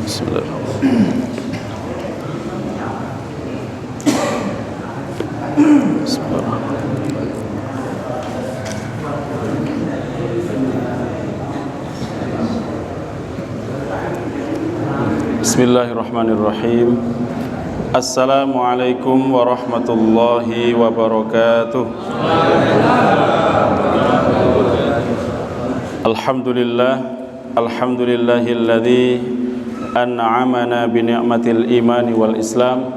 Bismillahirrahmanirrahim. Bismillahirrahmanirrahim. Assalamualaikum warahmatullahi wabarakatuh. Alhamdulillahilladzi an'amana bi ni'matil imani wal islam.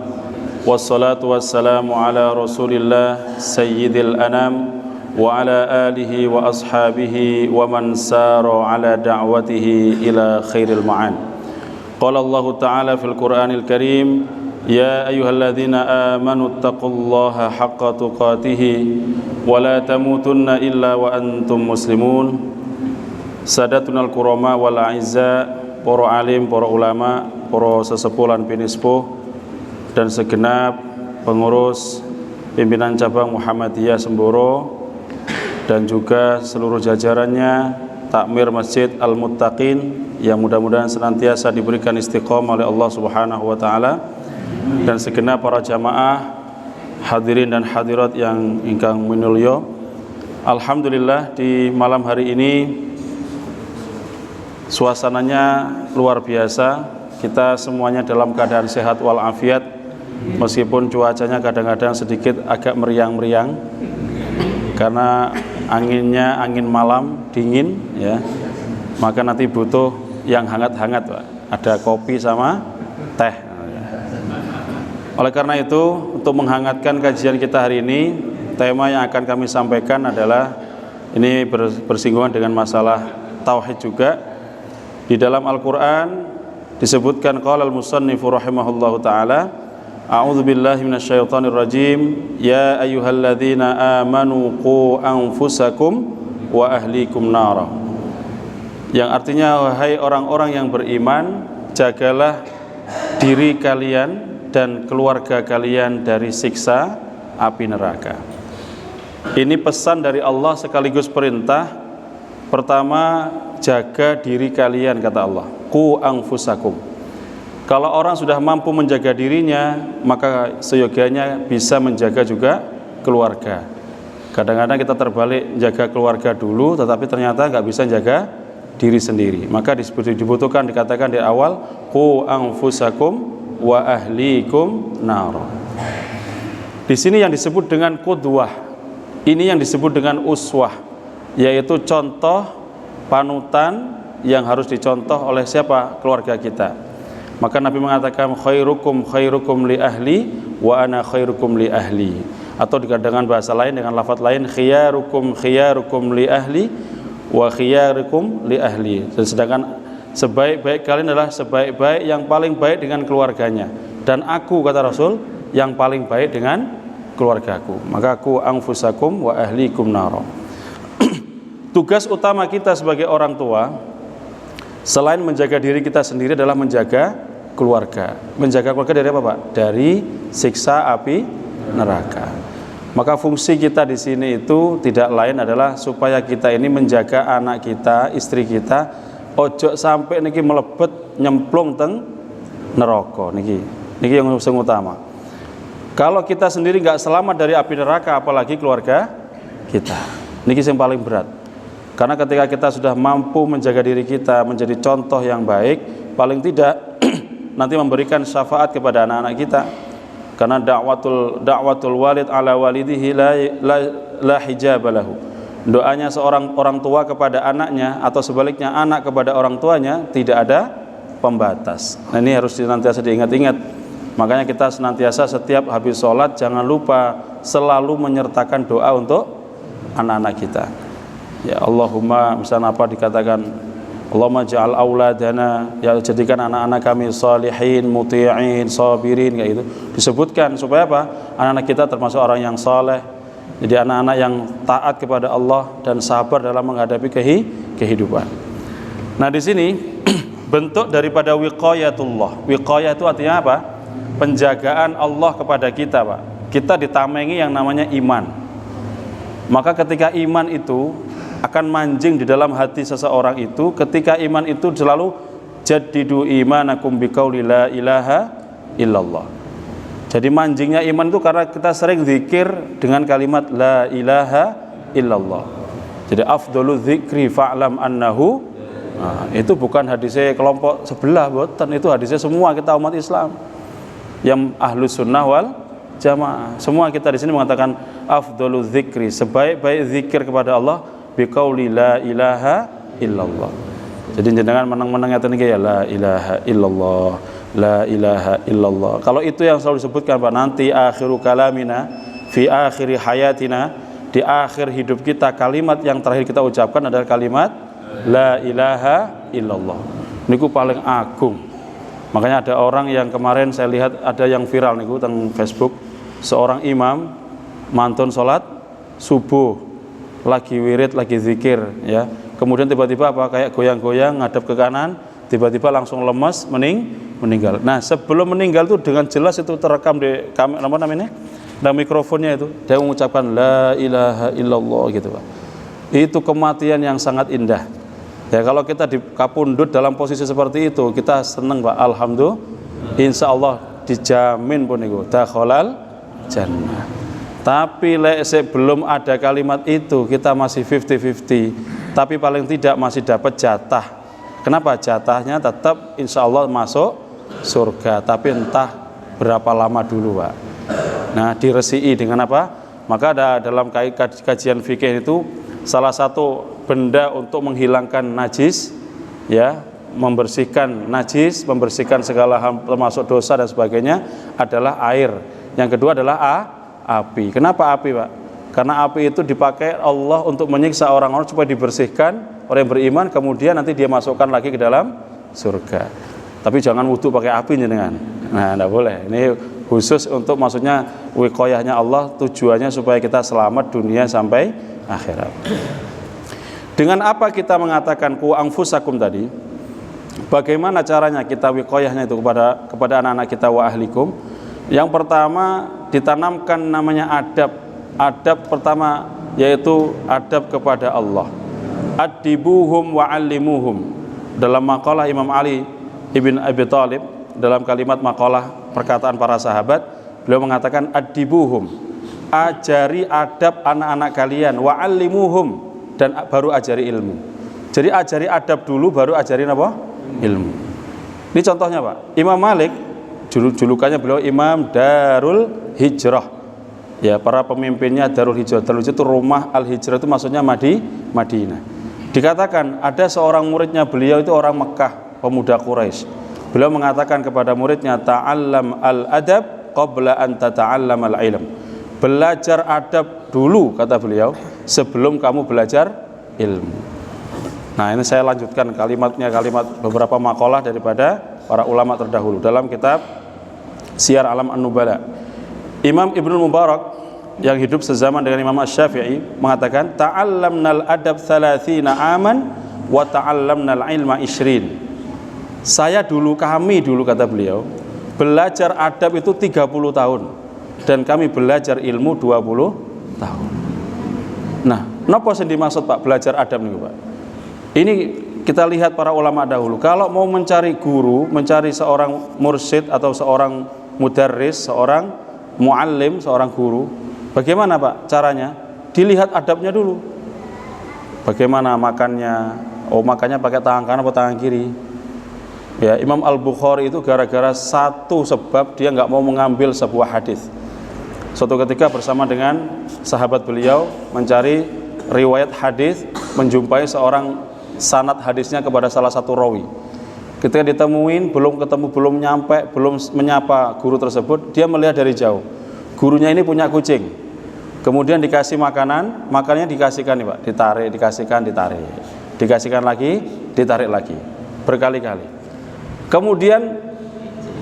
Wassalatu wassalamu ala Rasulillah sayyidil anam wa ala alihi wa ashabihi wa man sara ala da'watihi ila khairil ma'an. Qala Allah Ta'ala fil Qur'anil Karim, ya ayyuhalladzina amanu taqullaha haqqa tuqatih wa la tamutunna illa wa antum muslimun. Sadatunal kurama wal a'izza, para alim, para ulama, para sesepuh lan pinispuh dan segenap pengurus pimpinan cabang Muhammadiyah Semboro dan juga seluruh jajarannya, takmir Masjid Al-Muttaqin yang mudah-mudahan senantiasa diberikan istiqomah oleh Allah Subhanahu wa taala, dan segenap para jamaah hadirin dan hadirat yang ingkang minulya. Alhamdulillah, di malam hari ini suasananya luar biasa. Kita semuanya dalam keadaan sehat walafiat, meskipun cuacanya kadang-kadang sedikit agak meriang-meriang karena anginnya angin malam dingin ya. Maka nanti butuh yang hangat-hangat, Pak. Ada kopi sama teh. Oleh karena itu, untuk menghangatkan kajian kita hari ini, tema yang akan kami sampaikan adalah ini bersinggungan dengan masalah tauhid juga. Di dalam Al-Qur'an disebutkan qala al-musannifu rahimahullahu taala, a'udzu billahi minasyaitonir rajim, ya ayyuhalladzina amanu qu anfusakum wa ahlikum nara. Yang artinya, wahai orang-orang yang beriman, jagalah diri kalian dan keluarga kalian dari siksa api neraka. Ini pesan dari Allah sekaligus perintah. Pertama, jaga diri kalian, kata Allah. Qu anfusakum. Kalau orang sudah mampu menjaga dirinya, maka seyogianya bisa menjaga juga keluarga. Kadang-kadang kita terbalik, jaga keluarga dulu, tetapi ternyata nggak bisa jaga diri sendiri. Maka dibutuhkan, dikatakan di awal, qu anfusakum wa ahlikum nar. Di sini yang disebut dengan qudwah, ini yang disebut dengan uswah, yaitu contoh, panutan yang harus dicontoh oleh siapa? Keluarga kita. Maka Nabi mengatakan khairukum li ahli wa ana khairukum li ahli. Atau dengan bahasa lain, dengan lafaz lain, khiyarukum li ahli wa khiyarukum li ahli. Sedangkan sebaik-baik kalian adalah sebaik-baik yang paling baik dengan keluarganya, dan aku, kata Rasul, yang paling baik dengan keluargaku. Maka aku anfusakum wa ahlikum nar. Tugas utama kita sebagai orang tua, selain menjaga diri kita sendiri, adalah menjaga keluarga. Menjaga keluarga dari apa, Pak? Dari siksa api neraka. Maka fungsi kita di sini itu tidak lain adalah supaya kita ini menjaga anak kita, istri kita, ojo sampai niki melebet nyemplung teng neraka niki. Niki yang utama. Kalau kita sendiri nggak selamat dari api neraka, apalagi keluarga kita. Niki yang paling berat. Karena ketika kita sudah mampu menjaga diri kita menjadi contoh yang baik, paling tidak nanti memberikan syafaat kepada anak-anak kita. Karena da'watul walid ala walidihi la hijaba lahu. Doanya seorang orang tua kepada anaknya, atau sebaliknya anak kepada orang tuanya, tidak ada pembatas. Nah, ini harus senantiasa diingat-ingat. Makanya kita senantiasa setiap habis sholat jangan lupa selalu menyertakan doa untuk anak-anak kita. Ya Allahumma, misalnya apa dikatakan, Allahumma ja'al auladana, ya jadikan anak-anak kami salihin, muti'in, sabirin, kayak gitu. Disebutkan supaya apa? Anak-anak kita termasuk orang yang saleh. Jadi anak-anak yang taat kepada Allah dan sabar dalam menghadapi kehidupan. Nah, di sini bentuk daripada wiqayatullah. Wiqayah itu artinya apa? Penjagaan Allah kepada kita, Pak. Kita ditamengi yang namanya iman. Maka ketika iman itu akan manjing di dalam hati seseorang itu, ketika iman itu selalu jaddidu imanakum biqauli la ilaha illallah. Jadi manjingnya iman itu karena kita sering zikir dengan kalimat la ilaha illallah. Jadi afdhalu dzikri fa'lam annahu, nah, itu bukan hadisnya kelompok sebelah, boten, itu hadisnya semua kita umat Islam yang ahlus sunnah wal jamaah. Semua kita di sini mengatakan afdhalu dzikri, sebaik-baik zikir kepada Allah biqauli la ilaha illallah. Jadi jenengan menang-menang ngaten iki ya la ilaha illallah, la ilaha illallah. Kalau itu yang selalu disebutkan Pak, nanti akhiru kalamina fi akhiri hayatina, di akhir hidup kita kalimat yang terakhir kita ucapkan adalah kalimat la ilaha illallah. Niku paling agung. Makanya ada orang yang kemarin saya lihat ada yang viral niku teng Facebook, seorang imam mantun salat subuh, lagi wirid, lagi zikir ya. Kemudian tiba-tiba apa, kayak goyang-goyang ngadep ke kanan, tiba-tiba langsung lemas, meninggal. Nah, sebelum meninggal itu dengan jelas itu terekam di kamera, apa namanya? Nah, mikrofonnya itu dia mengucapkan la ilaha illallah gitu, Pak. Itu kematian yang sangat indah. Ya, kalau kita di kapundhut dalam posisi seperti itu, kita seneng, Pak. Alhamdulillah. Insyaallah dijamin pun niku dakhalal jannah. Tapi belum ada kalimat itu, kita masih 50-50. Tapi paling tidak masih dapat jatah. Kenapa? Jatahnya tetap insya Allah masuk surga, tapi entah berapa lama dulu, Pak. Nah, diresiki dengan apa? Maka ada dalam kajian fikih itu salah satu benda untuk menghilangkan najis, ya, membersihkan najis, membersihkan segala hal termasuk dosa dan sebagainya adalah air. Yang kedua adalah api. Kenapa api, Pak? Karena api itu dipakai Allah untuk menyiksa orang-orang supaya dibersihkan orang yang beriman, kemudian nanti dia masukkan lagi ke dalam surga. Tapi jangan wudu pakai api jenengan. Nah, enggak boleh. Ini khusus untuk maksudnya wiqayahnya Allah, tujuannya supaya kita selamat dunia sampai akhirat. Dengan apa kita mengatakan ku anfusakum tadi? Bagaimana caranya kita wiqayahnya itu kepada anak-anak kita wa ahlikum? Yang pertama ditanamkan namanya adab. Adab pertama yaitu adab kepada Allah. Adibuhum wa allimuhum. Dalam makalah Imam Ali ibn Abi Thalib, dalam kalimat makalah perkataan para sahabat, beliau mengatakan adibuhum, ajari adab anak-anak kalian, wa allimuhum, dan baru ajari ilmu. Jadi ajari adab dulu baru ajarin apa? Ilmu. Ini contohnya, Pak. Imam Malik julukannya beliau Imam Darul Hijrah. Ya, para pemimpinnya Darul Hijrah. Darul Hijrah itu rumah al-hijrah, itu maksudnya Madinah. Dikatakan ada seorang muridnya beliau itu orang Mekah, pemuda Quraisy. Beliau mengatakan kepada muridnya, ta'allam al-adab qabla an tata'allam al-ilm. Belajar adab dulu, kata beliau, sebelum kamu belajar ilmu. Nah, ini saya lanjutkan kalimatnya, kalimat beberapa makalah daripada para ulama terdahulu dalam kitab Syiar Alam An-Nubala. Imam Ibnu Mubarak yang hidup sezaman dengan Imam Asy-Syafi'i mengatakan ta'allamnal adab 30 aman wa ta'allamnal ilma 20. Kami dulu kata beliau belajar adab itu 30 tahun dan kami belajar ilmu 20 tahun. Nah, napa sing dimaksud Pak belajar adab niku, Pak? Ini kita lihat para ulama dahulu kalau mau mencari guru, mencari seorang mursyid atau seorang mudarris, seorang muallim, seorang guru, bagaimana Pak caranya? Dilihat adabnya dulu. Bagaimana makannya? Oh, makannya pakai tangan kanan atau tangan kiri? Ya, Imam Al-Bukhari itu gara-gara satu sebab dia nggak mau mengambil sebuah hadis. Suatu ketika bersama dengan sahabat beliau mencari riwayat hadis, menjumpai seorang sanad hadisnya kepada salah satu rawi. Ketika ditemuin, belum ketemu, belum nyampe, belum menyapa guru tersebut, dia melihat dari jauh. Gurunya ini punya kucing. Kemudian dikasih makanan, makannya dikasihkan nih, Pak, ditarik, dikasihkan, ditarik. Dikasihkan lagi, ditarik lagi. Berkali-kali. Kemudian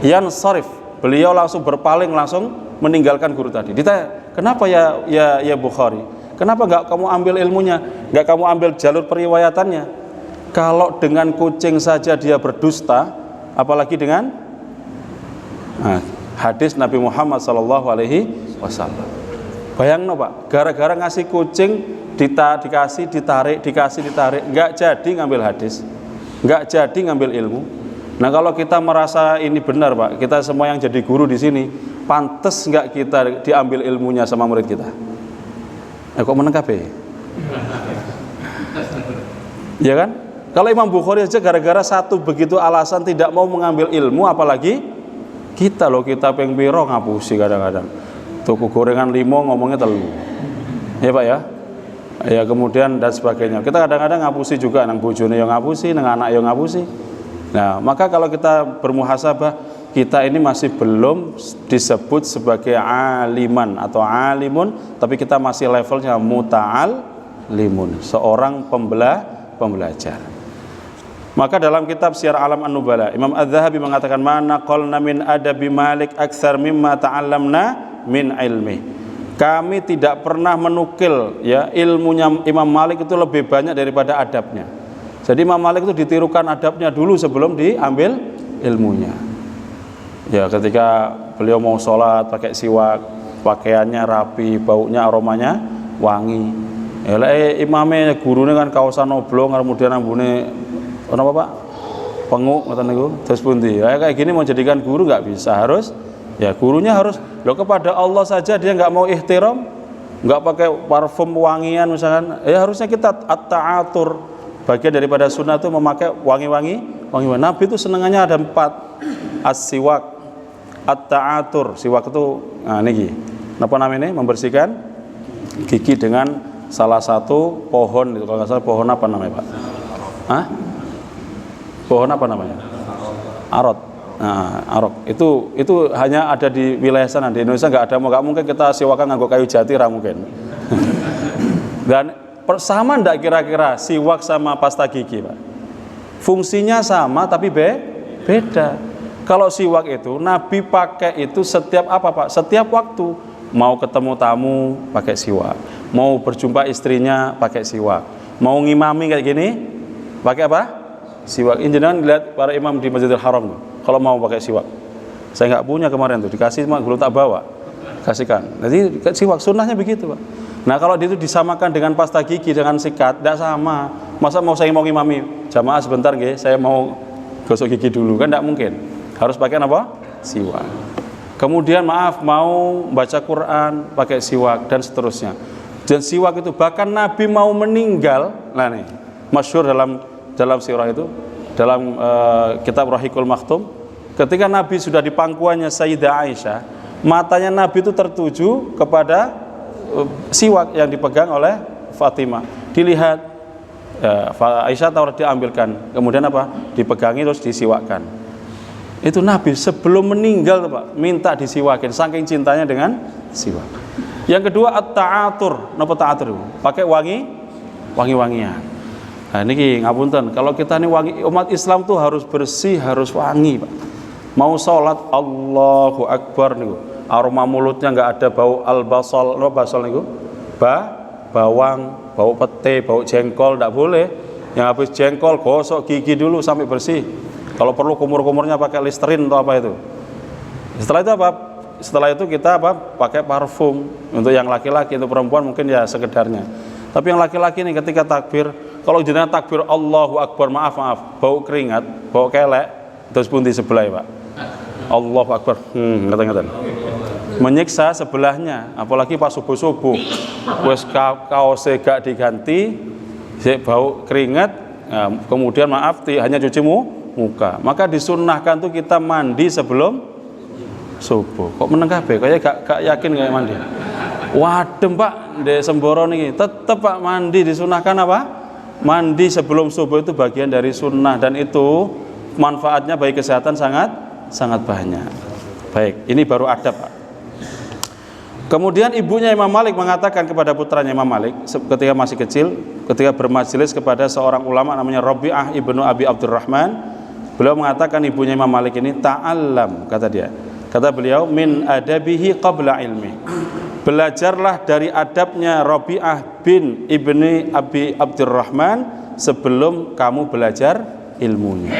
yansarif, beliau langsung berpaling, langsung meninggalkan guru tadi. Ditanya, "Kenapa ya Bukhari? Kenapa enggak kamu ambil ilmunya? Enggak kamu ambil jalur periwayatannya? Kalau dengan kucing saja dia berdusta, apalagi dengan hadis Nabi Muhammad SAW. Bayangno, Pak, gara-gara ngasih kucing dikasih ditarik, enggak jadi ngambil hadis, enggak jadi ngambil ilmu. Nah kalau kita merasa ini benar Pak, kita semua yang jadi guru di sini, pantas nggak kita diambil ilmunya sama murid kita? Kok meneng kabeh? Ya kan? Kalau Imam Bukhari aja gara-gara satu begitu alasan tidak mau mengambil ilmu, apalagi kita loh, kita ping piro ngapusi kadang-kadang. Tuku gorengan limo ngomongnya telu. Ya Pak ya? Ya kemudian dan sebagainya. Kita kadang-kadang ngapusi juga, nang bojone yang ngapusi, nang anak yang ngapusi. Nah, maka kalau kita bermuhasabah, kita ini masih belum disebut sebagai aliman atau alimun, tapi kita masih levelnya muta'al-limun, seorang pembelajar. Maka dalam kitab Syiar Alam An-Nubala, Imam Az-Zahabi mengatakan, mana qalna min adabi Malik aktsar mimma ta'allamna min ilmi. Kami tidak pernah menukil ya ilmunya Imam Malik itu lebih banyak daripada adabnya. Jadi Imam Malik itu ditirukan adabnya dulu sebelum diambil ilmunya. Ya ketika beliau mau sholat pakai siwak, pakaiannya rapi, baunya aromanya wangi. Ya imamnya gurunya kan kaosan oblong, kemudian ambune apa Pak? Penguk ngoten niku. Terus pundi? Ya kayak gini mau jadikan guru nggak bisa, harus ya gurunya harus loh kepada Allah saja dia nggak mau ihtiram, nggak pakai parfum wangian misalkan. Ya harusnya kita at-ta'atur. Bagian daripada sunnah itu memakai wangi-wangi. Nabi itu senangannya ada 4. As-siwak, at-ta'atur. Siwak itu nah niki. Napa namanya? Membersihkan gigi dengan salah satu pohon itu, kalau nggak salah pohon apa namanya Pak? Hah? Pohon apa namanya? Arot. Nah, arok itu hanya ada di wilayah sana, di Indonesia nggak ada, nggak mungkin kita siwakan nganggo kayu jati, ra mungkin. Dan sama ndak kira-kira siwak sama pasta gigi Pak? Fungsinya sama tapi beda. Kalau siwak itu Nabi pakai itu setiap apa Pak? Setiap waktu. Mau ketemu tamu pakai siwak, mau berjumpa istrinya pakai siwak, mau ngimami kayak gini pakai apa? Siwak. Ini jangan lihat para imam di Masjidil Haram tuh, kalau mau pakai siwak. Saya nggak punya kemarin tuh, dikasih cuma belum tak bawa, kasihkan. Jadi siwak sunnahnya begitu Pak. Nah kalau itu disamakan dengan pasta gigi dengan sikat, tidak sama. Masa mau saya mau ngimami jamaah sebentar nggih, saya mau gosok gigi dulu, kan tidak mungkin. Harus pakai apa? Siwak. Kemudian maaf mau baca Quran pakai siwak dan seterusnya. Dan siwak itu bahkan Nabi mau meninggal, nah nih masyhur dalam sirah itu, dalam kitab Rahikul Maktum, ketika Nabi sudah di pangkuannya Sayyidah Aisyah, matanya Nabi itu tertuju kepada siwak yang dipegang oleh Fatimah. Dilihat Aisyah tahu, diambilkan, kemudian apa? Dipegangi terus disiwakkan. Itu Nabi sebelum meninggal tuh Pak, minta disiwakin saking cintanya dengan siwak. Yang kedua at-ta'atur. Napa ta'atur? Pakai wangi-wangian. Nah niki ngapunten, kalau kita nih wangi, umat Islam tuh harus bersih, harus wangi Pak. Mau sholat Allahu Akbar niku, aroma mulutnya nggak ada bau al-basal. Napa basal niku? Bawang, bau pete, bau jengkol nggak boleh. Yang habis jengkol gosok gigi dulu sampai bersih. Kalau perlu kumur-kumurnya pakai Listerine atau apa itu. Setelah itu apa? Setelah itu kita apa? Pakai parfum. Untuk yang laki-laki, untuk perempuan mungkin ya sekedarnya. Tapi yang laki-laki nih ketika takbir, kalau jenengan takbir Allahu Akbar, maaf, bau keringat, bau kelek, terus pun di sebelah ya Pak. Allahu Akbar. Ngeten-ngeten. Menyiksa sebelahnya, apalagi pas subuh-subuh. Wes kaosnya gak diganti, bau keringat, kemudian maaf hanya cuci muka. Maka disunnahkan tuh kita mandi sebelum subuh. Kok meneng kabeh? Kayak gak yakin kayak mandi. Wadem Pak, di Semboro nih tetep Pak mandi disunnahkan apa? Mandi sebelum subuh itu bagian dari sunnah, dan itu manfaatnya bagi kesehatan sangat banyak. Baik, ini baru adab Pak. Kemudian ibunya Imam Malik mengatakan kepada putranya Imam Malik ketika masih kecil, ketika bermajelis kepada seorang ulama namanya Rabi'ah ibnu Abi Abdurrahman, beliau mengatakan ibunya Imam Malik ini, ta'allam, kata dia. Kata beliau, min adabihi qabla ilmi. Belajarlah dari adabnya Rabi'ah bin ibni Abi Abdurrahman sebelum kamu belajar ilmunya.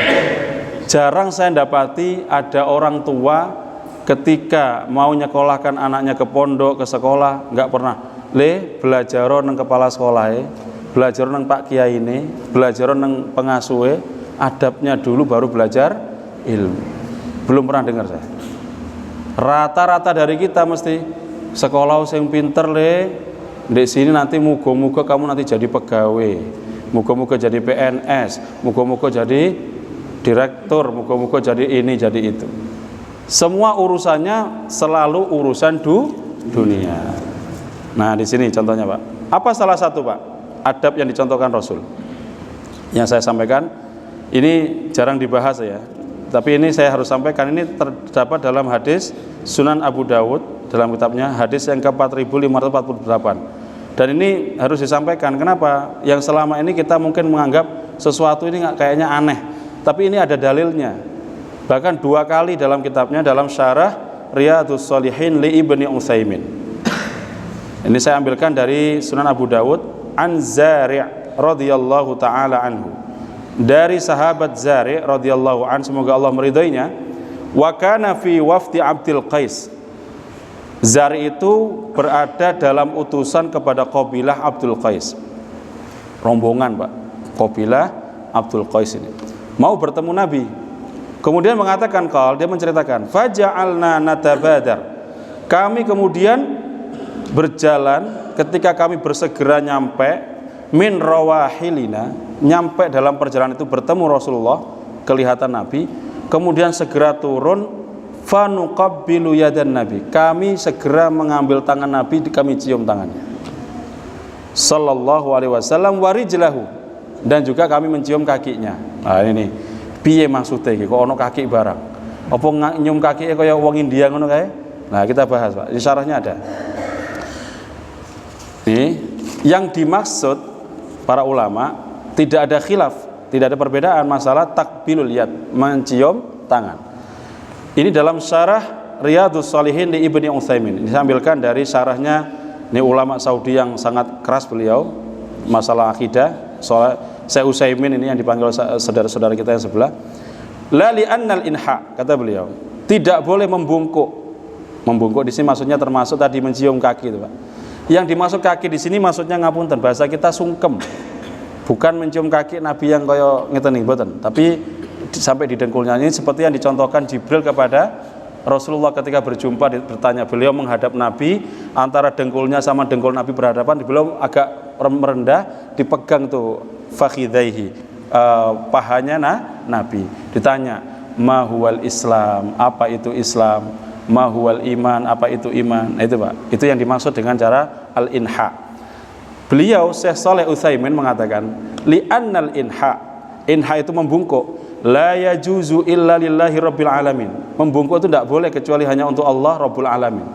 Jarang saya dapati ada orang tua ketika mau nyekolahkan anaknya ke pondok, ke sekolah, nggak pernah. Belajar nang kepala sekolah, belajar nang Pak Kiai ini, belajar nang pengasuhe. Adabnya dulu baru belajar ilmu. Belum pernah dengar saya. Rata-rata dari kita mesti sekolah sing pinter le, di sini nanti muga-muga kamu nanti jadi pegawai, muga-muga jadi PNS, muga-muga jadi direktur, muga-muga jadi ini jadi itu. Semua urusannya selalu urusan dunia. Nah, di sini contohnya, Pak. Apa salah satu, Pak, adab yang dicontohkan Rasul? Yang saya sampaikan ini jarang dibahas ya. Tapi ini saya harus sampaikan, ini terdapat dalam hadis Sunan Abu Dawud dalam kitabnya, hadis yang ke-4548. Dan ini harus disampaikan. Kenapa? Yang selama ini kita mungkin menganggap sesuatu ini kayaknya aneh. Tapi ini ada dalilnya. Bahkan 2 kali dalam kitabnya, dalam syarah Riyadhus Shalihin li Ibni Utsaimin. Ini saya ambilkan dari Sunan Abu Dawud, an Zari' radhiyallahu taala anhu. Dari sahabat Zari' radhiyallahu an, semoga Allah meridainya, wa kana fi wafdi Abdul Qais. Zari itu berada dalam utusan kepada qabilah Abdul Qais. Rombongan, Pak. Qabilah Abdul Qais ini mau bertemu Nabi. Kemudian mengatakan, dia menceritakan, faja'alna natabadar. Kami kemudian berjalan ketika kami bersegera nyampe min rawahilina, nyampe dalam perjalanan itu bertemu Rasulullah, kelihatan Nabi, kemudian segera turun, fanuqabbilu yadan Nabi. Kami segera mengambil tangan Nabi, kami cium tangannya. Sallallahu alaihi wasallam warijlahu, dan juga kami mencium kakinya. Nah, ini piye maksudnya iki kok ono kaki barang? Apa nyium kaki kaya wong India ngono kae? Nah, kita bahas, Pak. Ini syarahnya ada. Nih, yang dimaksud para ulama tidak ada khilaf, tidak ada perbedaan masalah takbilul yad, mencium tangan. Ini dalam syarah Riyadhus Shalihin di Ibni Utsaimin. Ini saya ambilkan dari syarahnya, ini ulama Saudi yang sangat keras beliau masalah akidah. Soal Syekh Utsaimin ini yang dipanggil saudara-saudara kita yang sebelah. La li annal inha, kata beliau, tidak boleh membungkuk. Membungkuk di sini maksudnya termasuk tadi mencium kaki itu, Pak. Yang dimaksud kaki di sini maksudnya ngapunten, bahasa kita sungkem. Bukan mencium kaki Nabi yang kaya ngeten niki mboten, tapi sampai di dengkulnya. Ini seperti yang dicontohkan Jibril kepada Rasulullah ketika berjumpa, bertanya, beliau menghadap Nabi, antara dengkulnya sama dengkul Nabi berhadapan, beliau agak merendah, dipegang tuh fakhidaihi, pahanya Nabi. Ditanya, ma huwal Islam, apa itu Islam? Ma huwal iman, apa itu iman? Nah, itu, Pak. Itu yang dimaksud dengan cara al-inha. Beliau Syekh Shalih Utsaimin mengatakan, li'annal inha, inha itu membungkuk, la yajuzu illa lillahi rabbil alamin. Membungkuk itu tidak boleh kecuali hanya untuk Allah Rabbul alamin.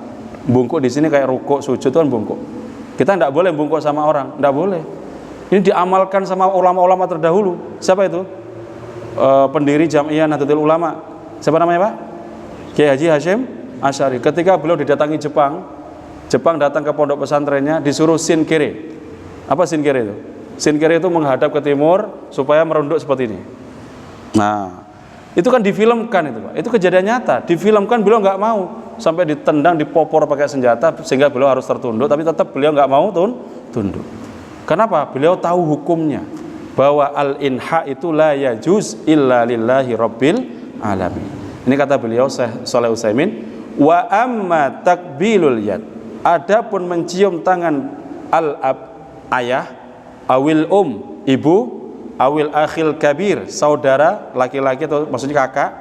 Bungkuk di sini kayak rukuk, sujud itu kan bungkuk. Kita tidak boleh bungkuk sama orang, tidak boleh. Ini diamalkan sama ulama-ulama terdahulu. Siapa itu? Pendiri Jam'iyah Nahdlatul Ulama. Siapa namanya, Pak? Kiai Haji Hashim Asy'ari. Ketika beliau didatangi Jepang datang ke pondok pesantrennya, disuruh sinkere. Apa sinkere itu? Sinkere itu menghadap ke timur supaya merunduk seperti ini. Nah, itu kan difilmkan itu, Pak. Itu kejadian nyata. Difilmkan, beliau nggak mau, sampai ditendang, dipopor pakai senjata sehingga beliau harus tertunduk, tapi tetap beliau nggak mau tunduk. Kenapa? Beliau tahu hukumnya bahwa al-inha itu la yajuz illa lillahi rabbil alamin. Ini kata beliau Syekh Shalih Utsaimin, wa amma takbilul yad, adapun mencium tangan al-ab, ayah, awil ibu, awil akhil kabir, saudara laki-laki atau maksudnya kakak,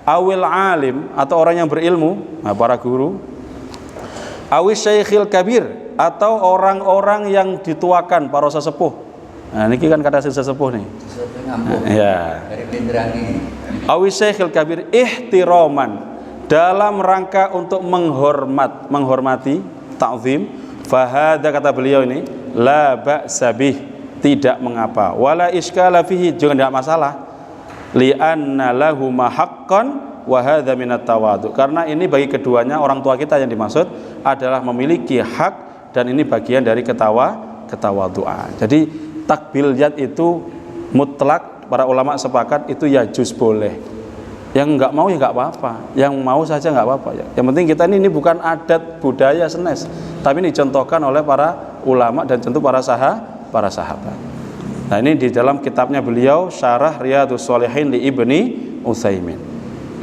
awil alim atau orang yang berilmu, nah, para guru, awil syekhil kabir atau orang-orang yang dituakan, para sesepuh. Nah, ini kan kata sesepuh nih. Ya. Dari Pindrani. Awil syekhil kabir ihtiraman, dalam rangka untuk menghormati, ta'zim, fahada, kata beliau ini, la ba'sa bih, tidak mengapa, wala iskala fihi, juga tidak masalah, li'anna lahu mahaqqan wa hadza minat tawadhu, karena ini bagi keduanya orang tua kita yang dimaksud adalah memiliki hak, dan ini bagian dari ketawaduan. Jadi takbil yad itu mutlak, para ulama sepakat itu ya juz boleh. Yang enggak mau ya enggak apa-apa, yang mau saja enggak apa-apa ya. Yang penting kita ini bukan adat budaya senes, tapi ini dicontohkan oleh para ulama dan tentu para sahabat. Nah, ini di dalam kitabnya beliau Syarah Riyadhus Shalihin li Ibni Utsaimin.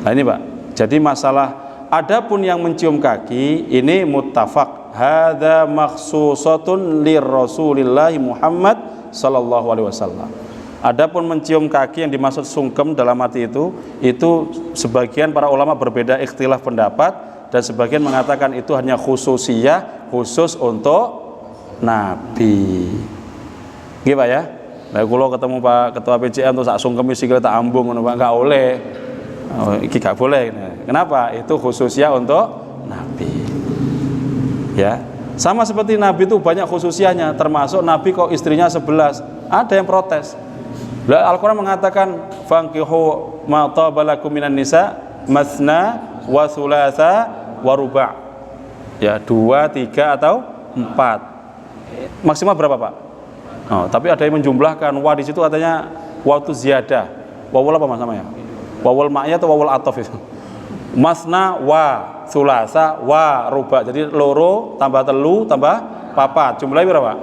Nah ini Pak, jadi masalah adapun yang mencium kaki ini muttafaq, hadza makhsusatun lirrasulillah Muhammad sallallahu alaihi wasallam. Adapun mencium kaki yang dimaksud sungkem dalam arti itu sebagian para ulama berbeda ikhtilaf pendapat, dan sebagian mengatakan itu hanya khususiyah, khusus untuk Nabi. Nggih Pak ya. Nah kalau ketemu Pak Ketua PCM untuk sak sungkem sikile tak ambung ngono Pak, enggak oleh. Oh, iki enggak boleh. Kenapa? Itu khususiyah untuk Nabi. Ya. Sama seperti Nabi itu banyak khususiyahnya, termasuk Nabi kok istrinya 11. Ada yang protes. Al-Quran mengatakan fankihu ma taba lakum minan nisa masna wa thulatha wa ruba'. Ya, 2, 3 atau 4. Maksimal berapa, Pak? Oh, tapi ada yang menjumlahkan. Wa di situ katanya waktu ziyadah. Wawul apa Mas namanya? Wawul ma'iyah atau wawul ataf itu? Masna wa thulatha wa ruba'. Jadi loro tambah telu tambah papat. Jumlahnya berapa?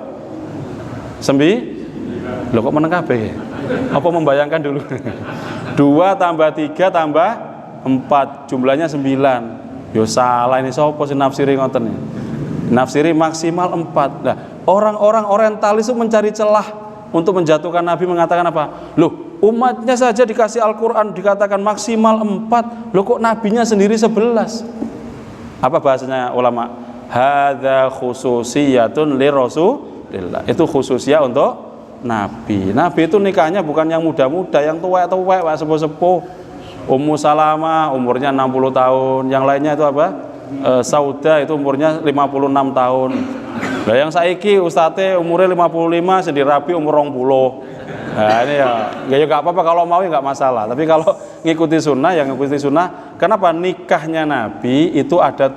9. Loh kok meneng kabeh ya? Apa membayangkan dulu? 2 tambah 3 tambah 4, jumlahnya 9. Yo salah ini, sapa sing nafsiri ngoten ya? Nafsiri maksimal 4. Nah, orang-orang orientalis itu mencari celah untuk menjatuhkan Nabi, mengatakan apa? Loh, umatnya saja dikasih Al-Qur'an dikatakan maksimal 4. Loh kok nabinya sendiri 11? Apa bahasanya ulama? Hadza khususiyatun lirasulillah. Itu khususiyah untuk Nabi. Nabi itu nikahnya bukan yang muda-muda, yang tua-tua, sepuh-sepuh. Ummu Salamah umurnya 60 tahun, yang lainnya itu apa? Sauda itu umurnya 56 tahun. Lah yang saiki ustadze umurnya 55, sendiri rabi umur 20. Nah ini ya enggak apa-apa, kalau mau ya enggak masalah. Tapi kalau ngikuti sunnah, yang ngikuti sunnah. Kenapa? Nikahnya Nabi itu ada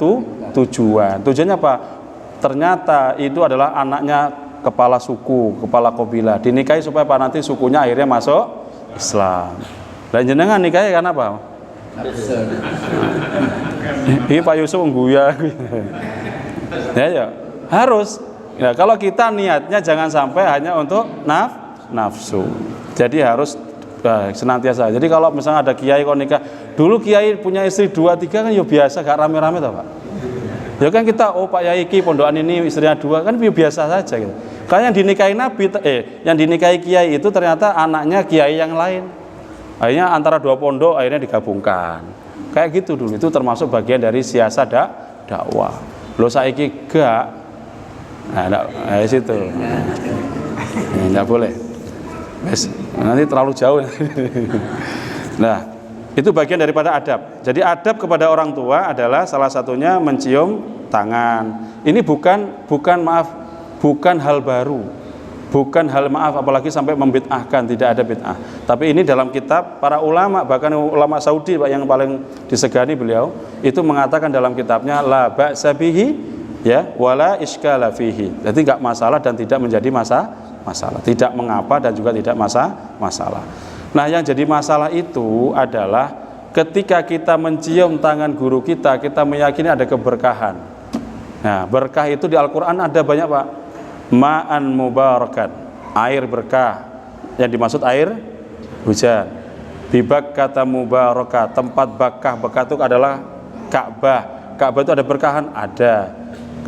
tujuan. Tujuannya apa? Ternyata itu adalah anaknya kepala suku, kepala kabilah, dinikahi supaya Pak nanti sukunya akhirnya masuk Islam. Dan jenengan nikahi karena apa? Ini Pak Yusuf ngguya. Ya harus. Ya, kalau kita niatnya jangan sampai hanya untuk nafsu. Jadi harus senantiasa. Jadi kalau misalnya ada kiai kok nikah, dulu kiai punya istri 2, 3 kan ya biasa, gak rame-rame toh Pak. Ya kan kita, oh Pak Yai Ki pondokan ini istrinya 2, kan biasa saja gitu. Karena yang dinikahi Nabi, yang dinikahi kiai itu ternyata anaknya kiai yang lain. Akhirnya antara 2 pondok akhirnya digabungkan. Kayak gitu dulu, itu termasuk bagian dari siasat dakwah. Lo saiki gak, nah situ, nggak boleh. Nanti terlalu jauh. Nah, itu bagian daripada adab. Jadi adab kepada orang tua adalah salah satunya mencium tangan. Ini bukan hal baru, bukan hal apalagi sampai membid'ahkan, tidak ada bid'ah. Tapi ini dalam kitab para ulama, bahkan ulama Saudi Pak, yang paling disegani beliau itu mengatakan dalam kitabnya la ba'sa bihi ya wala iskala fihi. Jadi enggak masalah dan tidak menjadi masalah, tidak mengapa dan juga tidak masalah. Nah, yang jadi masalah itu adalah ketika kita mencium tangan guru kita, kita meyakini ada keberkahan. Nah, berkah itu di Al-Qur'an ada banyak Pak. Ma'an mubarakan, air berkah. Yang dimaksud air hujan. Bibak kata mubarakah, tempat bakah itu adalah Ka'bah. Ka'bah itu ada berkahan, ada.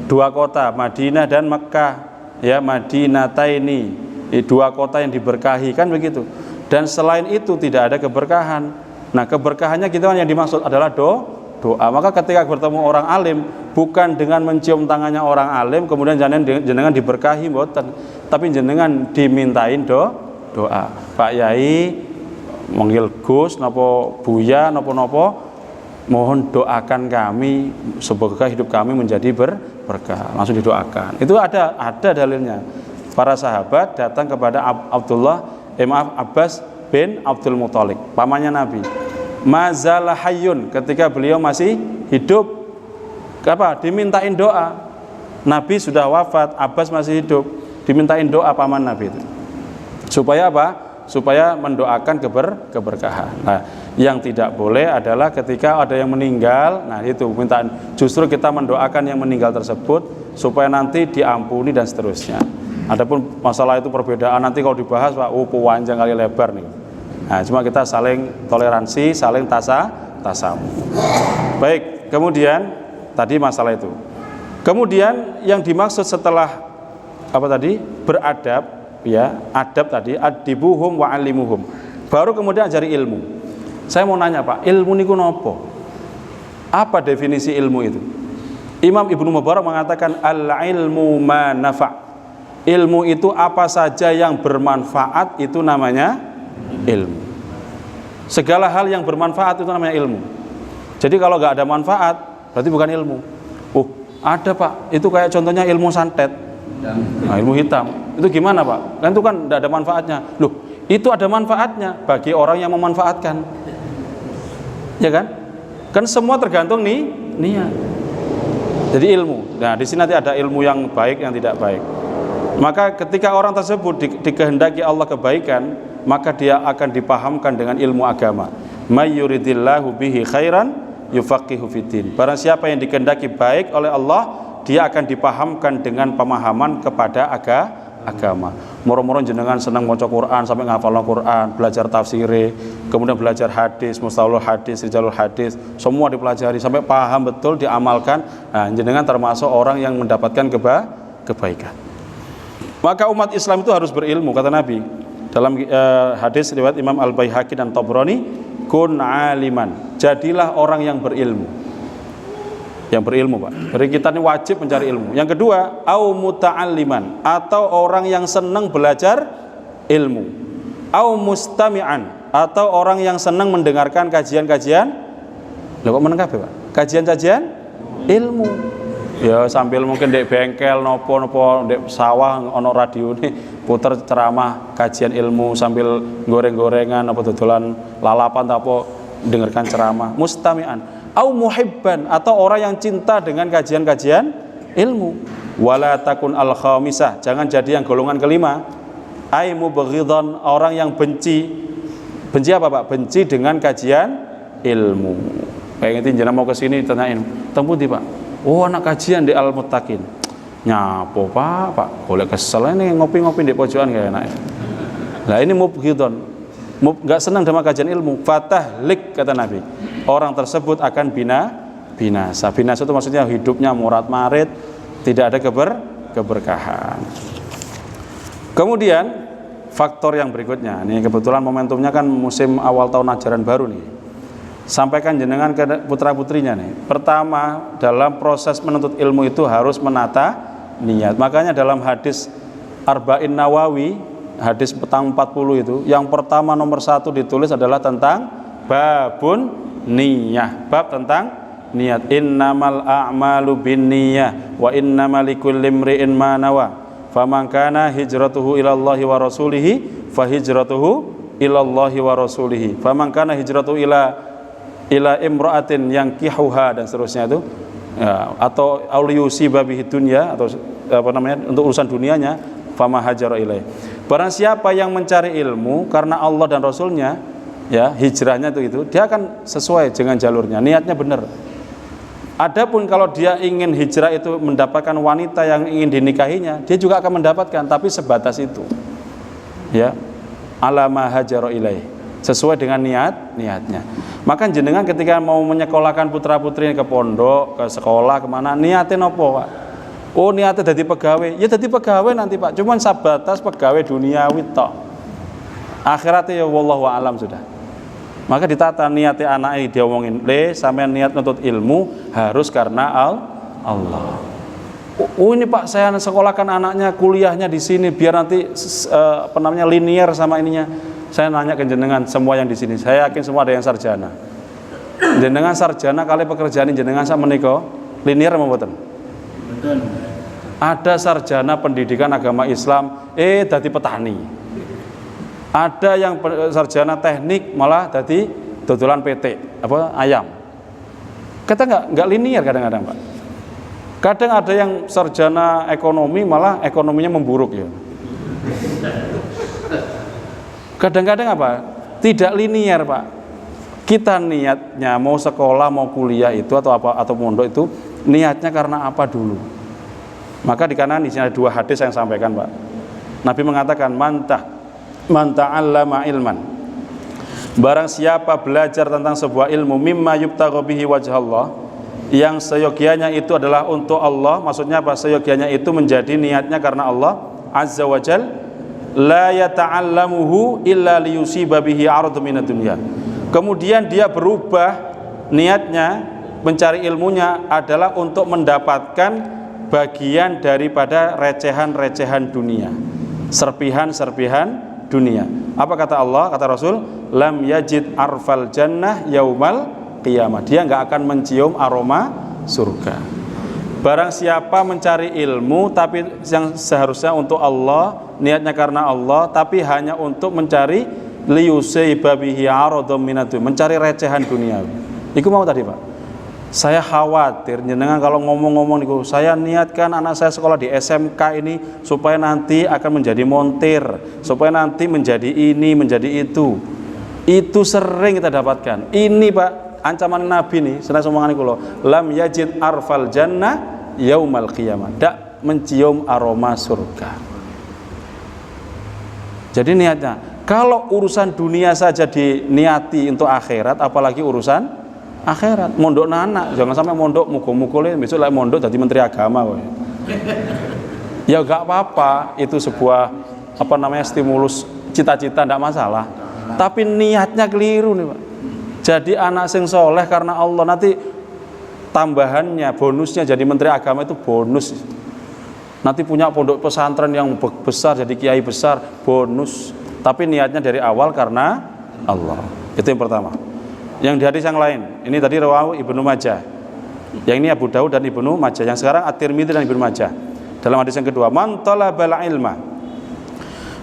2 kota, Madinah dan Mekkah. Ya, Madinataini, 2 kota yang diberkahi, kan begitu. Dan selain itu tidak ada keberkahan. Nah, keberkahannya kita yang dimaksud adalah doa. Maka ketika bertemu orang alim, bukan dengan mencium tangannya orang alim kemudian jenengan diberkahi mboten, tapi jenengan dimintain doa. Pak Yai manggil Gus napa Buya napa mohon doakan kami semoga hidup kami menjadi berkah. Langsung didoakan. Itu ada dalilnya. Para sahabat datang kepada Abbas bin Abdul Muthalib, pamannya Nabi. Mazalah hayyun, ketika beliau masih hidup, apa? Dimintain doa. Nabi sudah wafat, Abbas masih hidup, dimintain doa paman Nabi itu. Supaya apa? Supaya mendoakan keberkahan. Nah, yang tidak boleh adalah ketika ada yang meninggal, nah itu mintaan. Justru kita mendoakan yang meninggal tersebut supaya nanti diampuni dan seterusnya. Adapun masalah itu perbedaan nanti kalau dibahas Pak, panjang kali lebar nih. Nah, cuma kita saling toleransi, saling tasamu. Baik, kemudian tadi masalah itu. Kemudian yang dimaksud setelah apa tadi? Beradab, ya, adab tadi, adibuhum wa alimuhum. Baru kemudian ajari ilmu. Saya mau nanya, Pak, ilmu niku nopo? Apa definisi ilmu itu? Imam Ibnu Mubarak mengatakan al-ilmu ma nafa'. Ilmu itu apa saja yang bermanfaat itu namanya ilmu. Segala hal yang bermanfaat itu namanya ilmu. Jadi kalau nggak ada manfaat berarti bukan ilmu. Ada, Pak. Itu kayak contohnya ilmu santet. Nah, ilmu hitam. Itu gimana, Pak? Kan itu kan tidak ada manfaatnya. Loh, itu ada manfaatnya bagi orang yang memanfaatkan. Ya kan? Kan semua tergantung niat. Jadi ilmu. Nah, di sini nanti ada ilmu yang baik, yang tidak baik. Maka ketika orang tersebut dikehendaki Allah kebaikan, maka dia akan dipahamkan dengan ilmu agama. May yuridillahu bihi khairan yufaqihu fiddin. Barang siapa yang dikehendaki baik oleh Allah, dia akan dipahamkan dengan pemahaman kepada agama. Moro-moro jenengan senang maca Quran sampai ngafalno Quran, belajar tafsire, kemudian belajar hadis, mustalahul hadis, rijalul hadis, semua dipelajari sampai paham betul, diamalkan. Nah, jenengan termasuk orang yang mendapatkan kebaikan. Maka umat Islam itu harus berilmu, kata Nabi dalam hadis riwayat Imam Al-Baihaqi dan Tabrani, kun aliman, jadilah orang yang berilmu. Yang berilmu, Pak. Jadi kita ini wajib mencari ilmu. Yang kedua, au muta'alliman, atau orang yang senang belajar ilmu. Au mustami'an, atau orang yang senang mendengarkan kajian-kajian. Lah kok meneng kabeh, Pak? Kajian-kajian ilmu. Ya sambil mungkin di bengkel nopo di sawah ono radio nih puter ceramah kajian ilmu sambil goreng-gorengan apa dodolan lalapan apa dengarkan ceramah. Mustami'an au muhibban, atau orang yang cinta dengan kajian-kajian ilmu. Wala takun al khamisah, jangan jadi yang golongan kelima. Ai mubghidhan, orang yang benci apa, Pak? Benci dengan kajian ilmu. Kayak ngerti jenengan mau ke sini tanyain, "Teng pundi, Pak?" "Oh, anak kajian di Al-Muttaqin." "Nyapo, Pak? Boleh kesel ini ngopi-ngopi di pojokan kayak enak." Nah, ini mubghidhan. Enggak senang dengan kajian ilmu. Fatahlik, kata Nabi. Orang tersebut akan binasa. Binasa itu maksudnya hidupnya murat-marit, tidak ada keberkahan. Kemudian faktor yang berikutnya, ini kebetulan momentumnya kan musim awal tahun ajaran baru nih. Sampaikan jenengan ke putra-putrinya nih. Pertama, dalam proses menuntut ilmu itu harus menata niat. Makanya dalam hadis Arba'in Nawawi, hadis petang 40 itu, yang pertama nomor 1 ditulis adalah tentang babun niyah. Bab tentang niat. Innamal a'malu binniyah wa innamal likulli imri'in ma nawa. Faman kana hijratuhu ilallahi wa rasulihi fa hijratuhu ilallahi wa rasulihi. Faman kana hijratuhu ila imra'atin yang kihuha, dan seterusnya itu ya, atau auliyusi babihi dunya, atau apa namanya, untuk urusan dunianya, fama hajara ilaih. Barang siapa yang mencari ilmu karena Allah dan Rasulnya, ya, hijrahnya itu dia akan sesuai dengan jalurnya, niatnya benar. Adapun kalau dia ingin hijrah itu mendapatkan wanita yang ingin dinikahinya, dia juga akan mendapatkan, tapi sebatas itu, ya, alama hajara ilaih, sesuai dengan niatnya. Maka jenengan ketika mau menyekolahkan putra-putri ke pondok, ke sekolah, kemana, niatin apa, Pak? Oh, niatnya jadi pegawai. Ya jadi pegawai nanti, Pak. Cuman sebatas pegawai duniawi tok. Akhiratnya ya wallahu a'lam sudah. Maka ditata niatnya anak ini, dia omongin, sampai niat nuntut ilmu harus karena Allah. Oh, ini Pak, saya sekolahkan anaknya, kuliahnya di sini biar nanti linear sama ininya. Saya nanya ke jenengan semua yang di sini, saya yakin semua ada yang sarjana. Jenengan sarjana kali pekerjaan jenengan sama menika linear apa mboten? Betul. Ada sarjana pendidikan agama Islam dadi petani. Ada yang sarjana teknik malah dadi dodolan PT ayam. Kata enggak linear kadang-kadang, Pak. Kadang ada yang sarjana ekonomi malah ekonominya memburuk ya. Kadang-kadang apa? Tidak linear, Pak. Kita niatnya mau sekolah, mau kuliah itu atau mondok itu niatnya karena apa dulu? Maka di kanan di sini ada 2 hadis yang saya sampaikan, Pak. Nabi mengatakan man ta'allama ilman Barang siapa belajar tentang sebuah ilmu mimma yubtagha bihi wajhallah, yang seyogianya itu adalah untuk Allah, maksudnya apa? Seyogianya itu menjadi niatnya karena Allah azza wa jal, la yata'allamuhu illa liyusiba bihi 'aradun minad dunya. Kemudian dia berubah niatnya mencari ilmunya adalah untuk mendapatkan bagian daripada recehan-recehan dunia, serpihan-serpihan dunia. Apa kata Allah, kata Rasul, lam yajid arfal jannah yaumal qiyamah. Dia nggak akan mencium aroma surga. Barang siapa mencari ilmu tapi yang seharusnya untuk Allah, niatnya karena Allah, tapi hanya untuk mencari liyusaiba bihi 'aradun minad dunya, mencari recehan dunia. Iku mau tadi, Pak. Saya khawatir jenengan kalau ngomong-ngomong niku, saya niatkan anak saya sekolah di SMK ini supaya nanti akan menjadi montir, supaya nanti menjadi ini, menjadi itu. Itu sering kita dapatkan. Ini, Pak, ancaman Nabi nih, senang omongan niku lho. Lam yajid arfal jannah yaumal qiyamah. Dak mencium aroma surga. Jadi niatnya, kalau urusan dunia saja diniati untuk akhirat, apalagi urusan akhirat. Mondok anak, jangan sampai mondok mukul-mukulnya besok lagi mondok jadi menteri agama kok. Ya enggak apa-apa, itu sebuah stimulus cita-cita, enggak masalah. Tapi niatnya keliru nih, Pak. Jadi anak sing soleh karena Allah, nanti tambahannya, bonusnya jadi menteri agama itu bonus. Nanti punya pondok pesantren yang besar, jadi kiai besar, bonus. Tapi niatnya dari awal karena Allah. Itu yang pertama. Yang di hadis yang lain, ini tadi rawahu Ibnu Majah. Yang ini Abu Daud dan Ibnu Majah. Yang sekarang At-Tirmidzi dan Ibnu Majah. Dalam hadis yang kedua, man talabal ilma.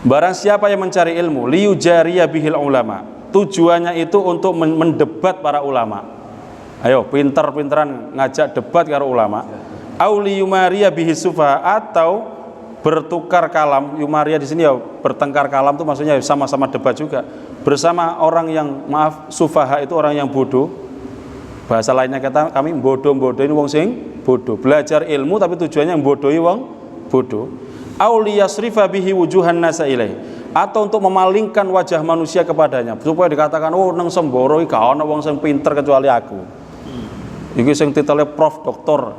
Barang siapa yang mencari ilmu, liyujariya bihil ulama. Tujuannya itu untuk mendebat para ulama. Ayo, pinter-pinteran ngajak debat karo ulama. Au liyumariya bihi sufa, atau bertukar kalam. Yumaria di sini ya bertengkar kalam, itu maksudnya sama-sama debat juga. Bersama orang yang, maaf, sufaha itu orang yang bodoh. Bahasa lainnya kami bodoh-bodohin wong sing bodoh. Belajar ilmu tapi tujuannya yang bodohi wong bodoh. Au liyasrifa bihi wujuhan nasa ilaih, atau untuk memalingkan wajah manusia kepadanya, supaya dikatakan, oh nang Semboro iki gak ana wong sing pinter kecuali aku. Iki sing titele Prof Doktor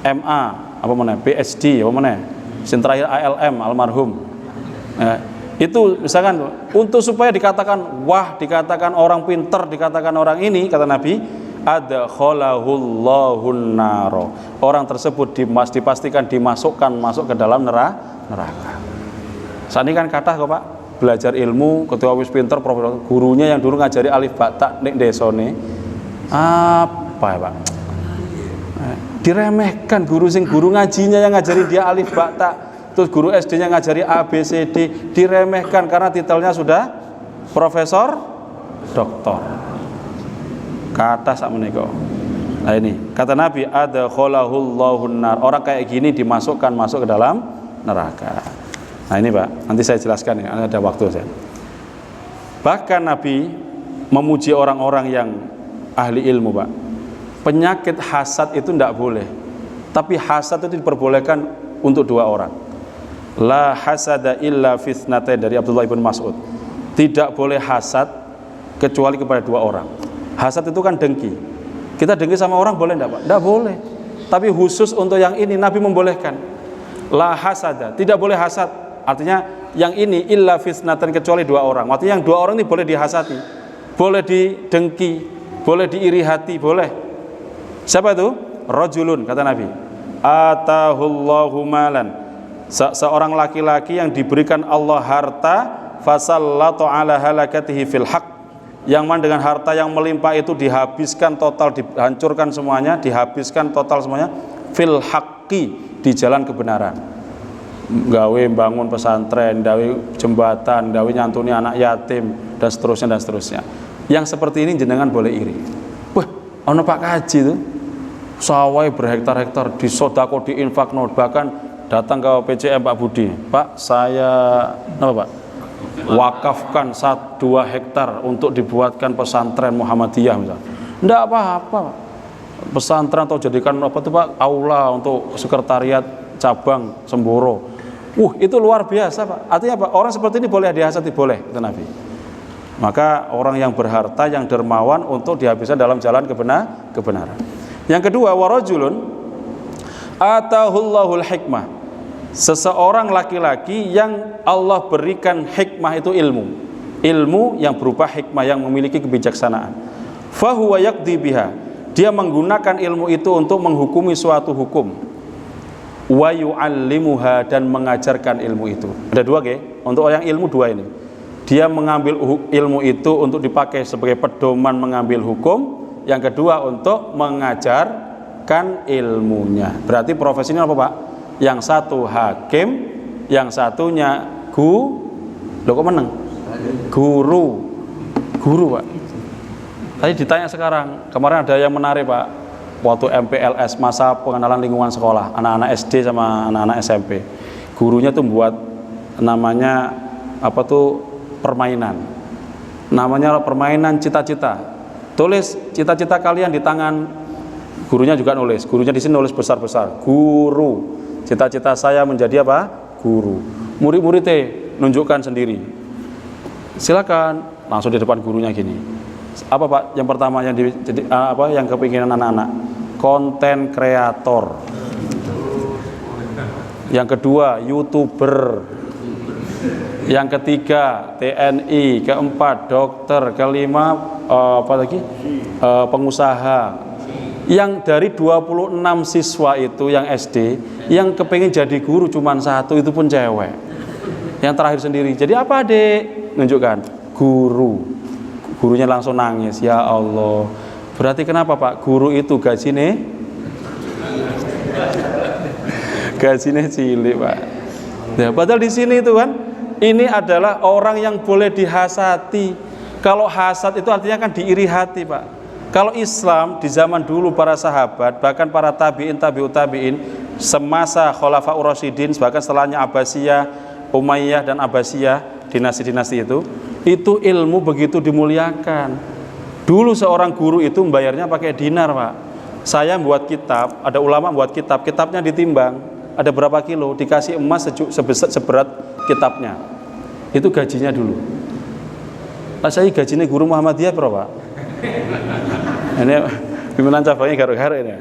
MA apa meneh, PhD apa meneh, sing terakhir ALM almarhum. Itu misalkan untuk supaya dikatakan wah, dikatakan orang pinter, dikatakan orang ini, kata Nabi, adkhalahullahu naro. Orang tersebut dipastikan masuk ke dalam neraka. Saat ini kan kata kok, Pak, belajar ilmu, ketua wis pinter, profesor, gurunya yang dulu ngajari alif ba ta nek desone apa ya, Pak? Diremehkan guru ngajinya yang ngajari dia alif ba ta. Terus guru SD-nya ngajari A, B, C, D, diremehkan karena titelnya sudah profesor, doktor. Kata sak menika. Nah ini, kata Nabi, adkhalahullahu nar. Orang kayak gini masuk ke dalam neraka. Nah ini, Pak, nanti saya jelaskan ya, ada waktu saya. Bahkan Nabi memuji orang-orang yang ahli ilmu, Pak. Penyakit hasad itu tidak boleh. Tapi hasad itu diperbolehkan untuk dua orang. La hasada illa fitnatain, dari Abdullah ibn Mas'ud. Tidak boleh hasad kecuali kepada dua orang. Hasad itu kan dengki. Kita dengki sama orang boleh enggak, Pak? Enggak boleh. Tapi khusus untuk yang ini Nabi membolehkan. La hasada, tidak boleh hasad. Artinya yang ini illa fitnatain, kecuali dua orang. Artinya yang dua orang ini boleh dihasati, boleh didengki, boleh diiri hati, boleh. Siapa itu? Rajulun, kata Nabi, atahullahu malan. Seorang laki-laki yang diberikan Allah harta, fasallatu ala halakatihi fil haq, yang mana dengan harta yang melimpah itu dihabiskan total, dihancurkan semuanya, dihabiskan total semuanya fil haqqi, di jalan kebenaran. Gawe bangun pesantren, gawe jembatan, gawe nyantuni anak yatim, dan seterusnya. Yang seperti ini jenengan boleh iri. Wah, ono Pak Kaji itu sawah berhektar-hektar disodako, diinfakno, bahkan datang ke PCM Pak Budi, Pak, saya Pak, wakafkan 2 hektar untuk dibuatkan pesantren Muhammadiyah misalnya. Enggak apa-apa, pesantren atau jadikan Pak, aula untuk sekretariat cabang Semboro. Itu luar biasa, Pak. Artinya apa? Orang seperti ini boleh dihasati, boleh, kata Nabi. Maka orang yang berharta, yang dermawan untuk dihabiskan dalam jalan kebenaran. Yang kedua, warajulun atahullahul hikmah. Seseorang laki-laki yang Allah berikan hikmah, itu ilmu yang berupa hikmah, yang memiliki kebijaksanaan. Fahuwa yaqdi biha. Dia menggunakan ilmu itu untuk menghukumi suatu hukum. Wa yu'allimuha, dan mengajarkan ilmu itu. Ada dua, untuk orang ilmu dua ini. Dia mengambil ilmu itu untuk dipakai sebagai pedoman mengambil hukum. Yang kedua untuk mengajarkan ilmunya. Berarti profesinya apa, Pak? Yang satu hakim, yang satunya guru, Pak. Tadi ditanya sekarang, kemarin ada yang menarik, Pak. Waktu MPLS, masa pengenalan lingkungan sekolah, anak-anak SD sama anak-anak SMP. Gurunya tuh buat namanya permainan. Namanya permainan cita-cita. Tulis cita-cita kalian di tangan. Gurunya juga nulis. Gurunya di sini nulis besar-besar. Guru. Cita-cita saya menjadi apa? Guru. Murid-muridnya nunjukkan sendiri. Silakan. Langsung di depan gurunya gini. Apa, Pak? Yang pertama yang kepinginan anak-anak? Konten kreator. Yang kedua, YouTuber. Yang ketiga, TNI. Keempat, dokter. Kelima, pengusaha. Yang dari 26 siswa itu yang SD, yang kepingin jadi guru cuma satu, itu pun cewek. Yang terakhir sendiri. Jadi apa, Dek? Nunjukkan. Guru. Gurunya langsung nangis. Ya Allah. Berarti kenapa, Pak? Guru itu gajinya cilik, Pak. Ya, padahal di sini itu kan, ini adalah orang yang boleh dihasati. Kalau hasad itu artinya kan diiri hati, Pak. Kalau Islam di zaman dulu para sahabat, bahkan para tabi'in, tabi'ut tabi'in, semasa Khulafaur Rasyidin, bahkan setelahnya Abbasiyah, Umayyah dan Abbasiyah, dinasti-dinasti itu ilmu begitu dimuliakan. Dulu seorang guru itu membayarnya pakai dinar, Pak. Saya buat kitab, ada ulama buat kitab, kitabnya ditimbang, ada berapa kilo, dikasih emas seberat kitabnya. Itu gajinya dulu. Saya gajinya guru Muhammadiyah berapa? Ini pimpinan cabangnya garuk-garuk ini.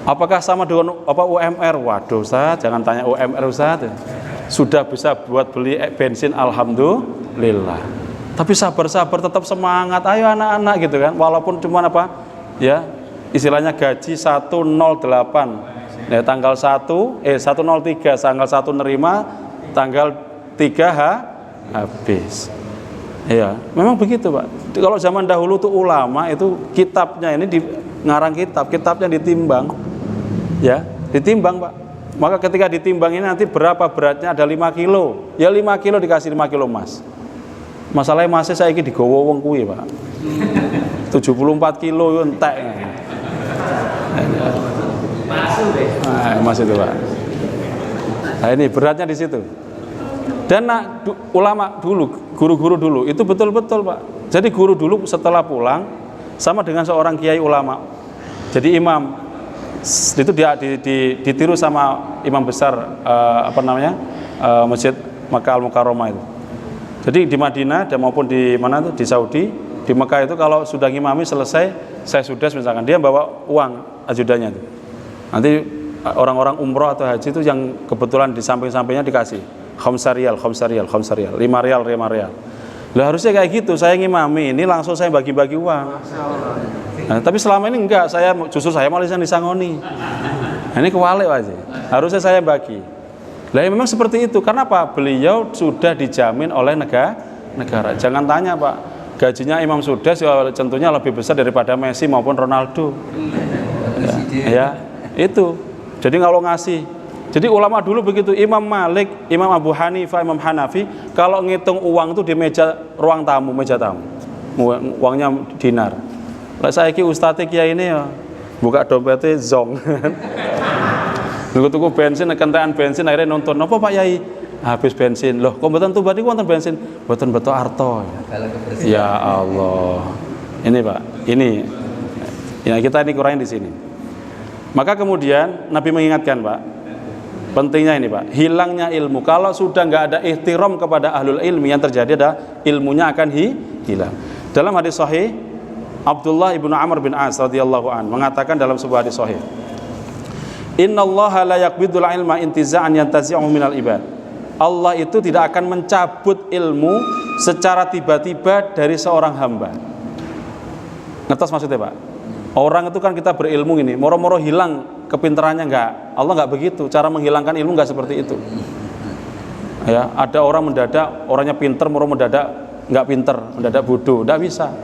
Apakah sama dengan UMR? Waduh, Ustaz, jangan tanya UMR, Ustaz. Sudah bisa buat beli bensin, alhamdulillah. Tapi sabar-sabar, tetap semangat. Ayo anak-anak gitu kan. Walaupun cuma istilahnya gaji 108. Nah, tanggal 103, tanggal 1 nerima, tanggal 3 habis. Ya, memang begitu, Pak. Kalau zaman dahulu tuh ulama itu kitabnya ini ngarang kitabnya ditimbang. Ya, ditimbang, Pak. Maka ketika ditimbang ini nanti berapa beratnya, ada 5 kilo. Ya 5 kilo dikasih 5 kilo emas. Masalahnya masih saya ini digowo wong kuwi, Pak. 74 kilo entek. Emas itu, Pak. Nah, ini beratnya di situ. Dan ulama dulu, guru-guru dulu itu betul-betul, Pak. Jadi guru dulu setelah pulang sama dengan seorang kiai ulama. Jadi imam itu ditiru sama imam besar Masjid Makkah Al-Mukarramah itu. Jadi di Madinah dan maupun di mana tuh di Saudi, di Mekah itu kalau sudah ngimami selesai, saya sudah misalkan dia bawa uang ajudannya itu. Nanti orang-orang umroh atau haji itu yang kebetulan di samping-sampingnya dikasih khamsa riyal, 5 rial. Lah harusnya kayak gitu, saya ngimami ini langsung saya bagi-bagi uang. Nah, tapi selama ini enggak, justru saya malah disangoni. Nah, ini kewalik aja. Harusnya saya bagi. Lah ya memang seperti itu. Karena apa? Beliau sudah dijamin oleh negara. Jangan tanya, Pak. Gajinya Imam Sudes tentunya lebih besar daripada Messi maupun Ronaldo. Ya, itu. Jadi kalau ngasih. Jadi ulama dulu begitu, Imam Malik, Imam Abu Hanifah, Imam Hanafi, kalau ngitung uang itu di ruang tamu, meja tamu. Uangnya dinar. Lah saiki ustadz kiai ini ya buka dompetnya zong. Tuku bensin, kentekan bensin akhirnya nonton. Apa Pak Yai? Habis bensin. Loh, kok mboten tuh badi wonten bensin? Mboten beto arto. Ya Allah. Ini Pak, ini. Ya kita ini kurangin di sini. Maka kemudian Nabi mengingatkan, Pak. Pentingnya ini Pak, hilangnya ilmu. Kalau sudah nggak ada ihtiram kepada ahlul ilmi, yang terjadi adalah ilmunya akan hilang. Dalam hadis sahih, Abdullah ibnu Amr bin As radhiyallahu an mengatakan dalam sebuah hadis sahih, Innallaha la yaqbidul ilma intiza'an yantazi'u minal ibad. Allah itu tidak akan mencabut ilmu secara tiba-tiba dari seorang hamba. Ngertos maksudnya Pak? Orang itu kan kita berilmu ini, moro-moro hilang kepintarannya, enggak. Allah enggak begitu. Cara menghilangkan ilmu enggak seperti itu. Ya, ada orang mendadak, orangnya pinter, moro mendadak enggak pinter, mendadak bodoh, enggak bisa.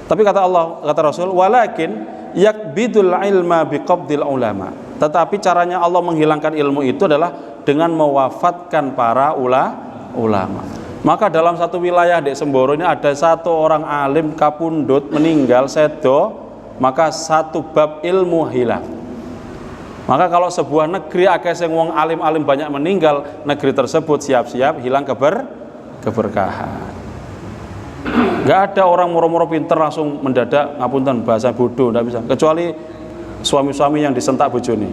Tapi kata Allah, kata Rasul, walakin yakbidul ilma biqabdil ulama. Tetapi caranya Allah menghilangkan ilmu itu adalah dengan mewafatkan para ulama. Maka dalam satu wilayah di Semboro ini ada satu orang alim kapundhut meninggal sedo, maka satu bab ilmu hilang. Maka kalau sebuah negeri akeh sing wong alim-alim banyak meninggal, negeri tersebut siap-siap hilang keberkahan. Enggak ada orang moro-moro pinter langsung mendadak ngapunten bahasa bodoh, enggak bisa. Kecuali suami-suami yang disentak bojone.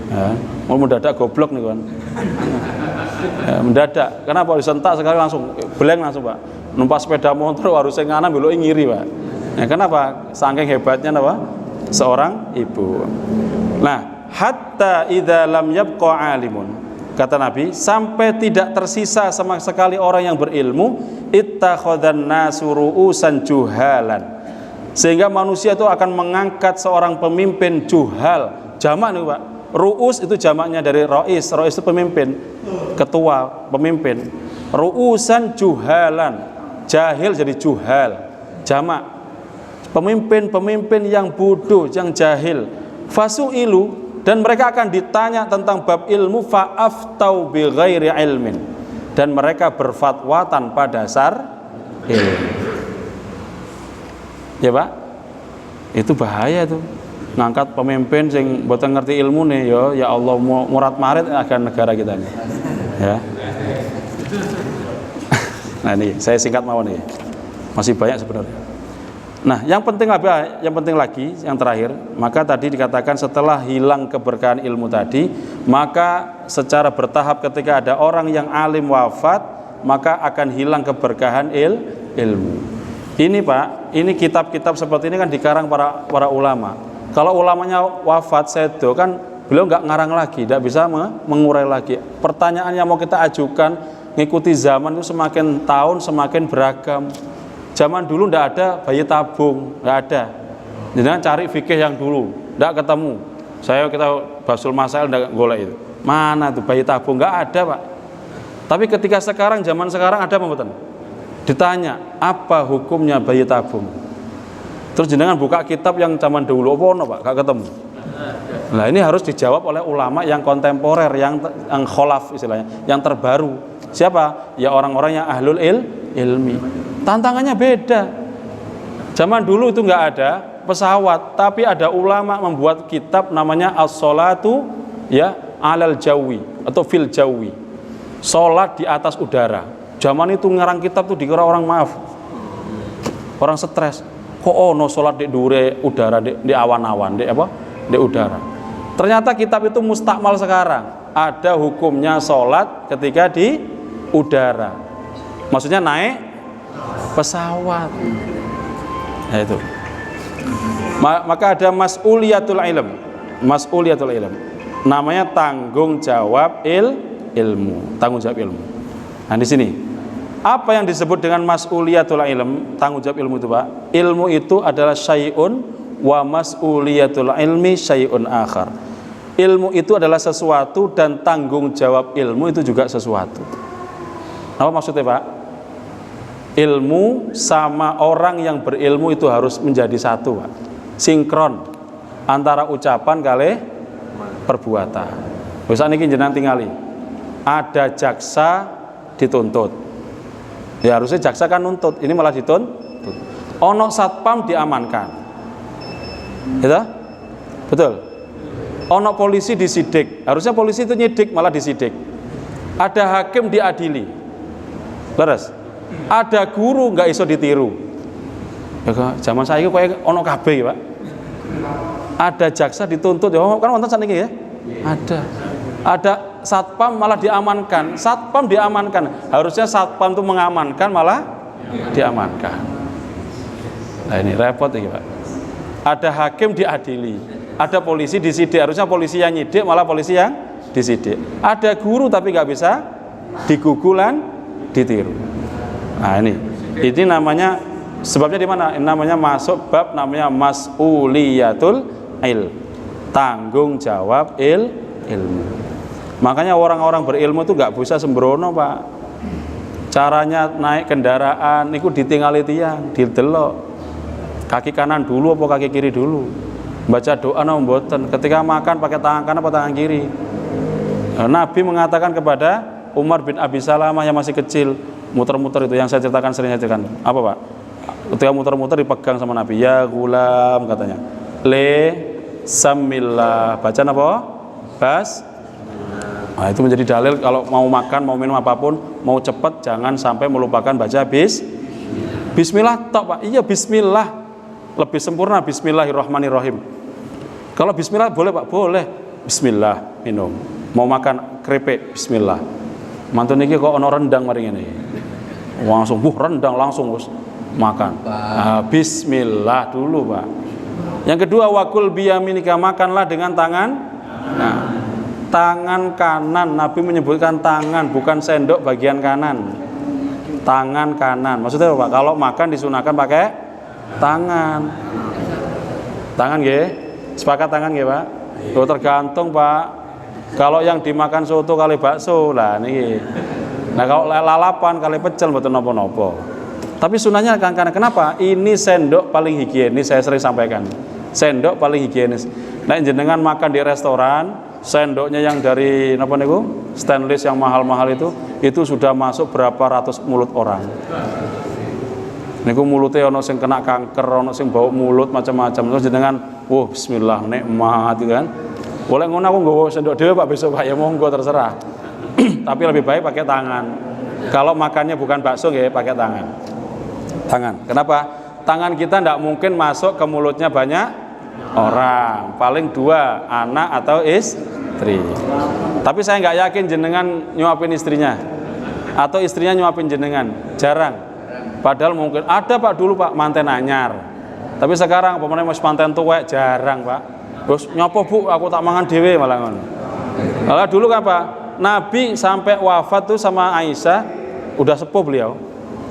Ya, mau mendadak goblok nih kan. Ya, mendadak. Kenapa disentak sekali langsung blank langsung, Pak. Numpak sepeda motor harus sing kanan beloki ngiri, Pak. Ya, kenapa? Saking hebatnya apa? Seorang ibu. Nah, hatta idza lam yabqa alimun. Kata Nabi, sampai tidak tersisa sama sekali orang yang berilmu, ittakhadhan nasu ru'usan juhalan. Sehingga manusia itu akan mengangkat seorang pemimpin juhal. Jamak nih, Pak. Ru'us itu jamaknya dari rois. Rois itu pemimpin, ketua, pemimpin. Ru'usan juhalan. Jahil jadi juhal. Jamak. Pemimpin-pemimpin yang bodoh, yang jahil. Fasu'ilu, dan mereka akan ditanya tentang bab ilmu, fa'aftau bi ghairi ilmin, dan mereka berfatwa tanpa dasar ilmu. Ya Pak, itu bahaya tuh, ngangkat pemimpin sing mboten ngerti ilmu nih, ya Allah, murat marit akan negara kita nih. Ya. Nah ini saya singkat mawon nih, masih banyak sebenarnya. Nah, yang penting lagi, yang terakhir, maka tadi dikatakan setelah hilang keberkahan ilmu tadi, maka secara bertahap ketika ada orang yang alim wafat, maka akan hilang keberkahan ilmu. Ini Pak, ini kitab-kitab seperti ini kan dikarang para ulama. Kalau ulamanya wafat sedo kan beliau nggak ngarang lagi, tidak bisa mengurai lagi. Pertanyaan yang mau kita ajukan ngikuti zaman itu semakin tahun semakin beragam. Zaman dulu tidak ada bayi tabung, tidak ada. Jangan cari fikih yang dulu, tidak ketemu. Kita Basul Masail tidak golek itu. Mana tuh bayi tabung? Nggak ada Pak. Tapi ketika sekarang, zaman sekarang ada apa betul? Ditanya apa hukumnya bayi tabung. Terus jenengan buka kitab yang zaman dulu, apa Pak? Nggak ketemu. Nah ini harus dijawab oleh ulama yang kontemporer, yang kholaf istilahnya, yang terbaru. Siapa? Ya orang-orang yang ahlul ilmi. Tantangannya beda. Zaman dulu itu nggak ada pesawat, tapi ada ulama membuat kitab namanya as-sholatu ya alal jawi atau fil jawi, sholat di atas udara. Zaman itu ngarang kitab tuh dikira orang orang stres. Kok no sholat di dure udara, di awan-awan, di udara. Ternyata kitab itu mustakmal sekarang. Ada hukumnya sholat ketika di udara. Maksudnya naik pesawat. Nah itu. Maka ada mas'uliyatul ilm. Mas'uliyatul ilm. Namanya tanggung jawab ilmu. Tanggung jawab ilmu. Nah di sini apa yang disebut dengan mas'uliyatul ilm? Tanggung jawab ilmu itu Pak. Ilmu itu adalah syai'un wa mas'uliyatul ilmi syai'un akhar. Ilmu itu adalah sesuatu dan tanggung jawab ilmu itu juga sesuatu. Apa maksudnya Pak? Ilmu sama orang yang berilmu itu harus menjadi satu Pak. Sinkron antara ucapan kali perbuatan. Bisa niki jenengan tingali. Ada jaksa dituntut. Ya harusnya jaksa kan nuntut, ini malah dituntut. Ono satpam diamankan. Gitu? Betul. Ono polisi disidik, harusnya polisi itu nyidik malah disidik. Ada hakim diadili. Leres. Ada guru nggak iso ditiru. Ya zaman saya itu kayak ono kabeh Pak. Ada jaksa dituntut, ya kan wonten saniki ya? Ada satpam malah diamankan. Satpam diamankan. Harusnya satpam itu mengamankan, malah diamankan. Nah ini repot ini Pak. Ada hakim diadili, ada polisi disidik. Harusnya polisi yang nyidik, malah polisi yang disidik. Ada guru tapi nggak bisa digugulan, ditiru. Nah ini namanya, sebabnya di mana? Ini namanya masuk bab namanya mas'uliyatul ilm, tanggung jawab ilmu. Makanya orang-orang berilmu itu nggak bisa sembrono Pak. Caranya naik kendaraan itu ditinggali tiang, didelok kaki kanan dulu apa kaki kiri dulu, baca doa napa mboten, ketika makan pakai tangan kanan apa tangan kiri. Nabi mengatakan kepada Umar bin Abi Salamah yang masih kecil, muter-muter itu yang saya ceritakan, sering saya ceritakan, apa Pak? Ketika muter-muter dipegang sama Nabi, ya gulam katanya, le samillah, baca apa? Bas. Nah, itu menjadi dalil kalau mau makan, mau minum apapun, mau cepat jangan sampai melupakan baca bismillah tok Pak. Iya bismillah. Lebih sempurna bismillahirrahmanirrahim. Kalau bismillah boleh Pak, boleh. Bismillah minum. Mau makan keripik, bismillah. Mantun iki kok ono rendang mari ngene. Langsung rendang langsung makan. Nah, bismillah dulu Pak. Yang kedua, wakul biyaminika, makanlah dengan tangan. Nah, tangan kanan. Nabi menyebutkan tangan, bukan sendok bagian kanan. Tangan kanan. Maksudnya apa Pak? Kalau makan disunahkan pakai tangan. Tangan nggih? Sepakat tangan nggih Pak? Oh, tergantung Pak. Kalau yang dimakan soto kali bakso lah niki. Nah kalau lalapan kali pecel mboten napa-napa. Tapi sunahnya kan, karena kenapa? Ini sendok paling higienis, saya sering sampaikan. Sendok paling higienis. Nah jenengan makan di restoran, sendoknya yang dari napa niku? Stainless yang mahal-mahal itu sudah masuk berapa ratus mulut orang. Niku mulutnya ono sing kena kanker, ono sing bau mulut macam-macam. Terus jenengan, wah bismillah nikmat gitu kan. Boleh ngono aku nggawa sendok dhewe Pak besok Pak, ya monggo terserah. Tapi lebih baik pakai tangan. Kalau makannya bukan bakso nggih, pakai tangan. Tangan. Kenapa? Tangan kita tidak mungkin masuk ke mulutnya banyak orang. Paling 2, anak atau istri. Tapi saya nggak yakin jenengan nyuapin istrinya atau istrinya nyuapin jenengan. Jarang. Padahal mungkin ada Pak dulu Pak manten anyar. Tapi sekarang pemain mas manten tuwek jarang Pak. Terus nyopo Bu, aku tak mangan dhewe malah ngono. Malah dulu kan Pak, Nabi sampai wafat tuh sama Aisyah, udah sepuh beliau,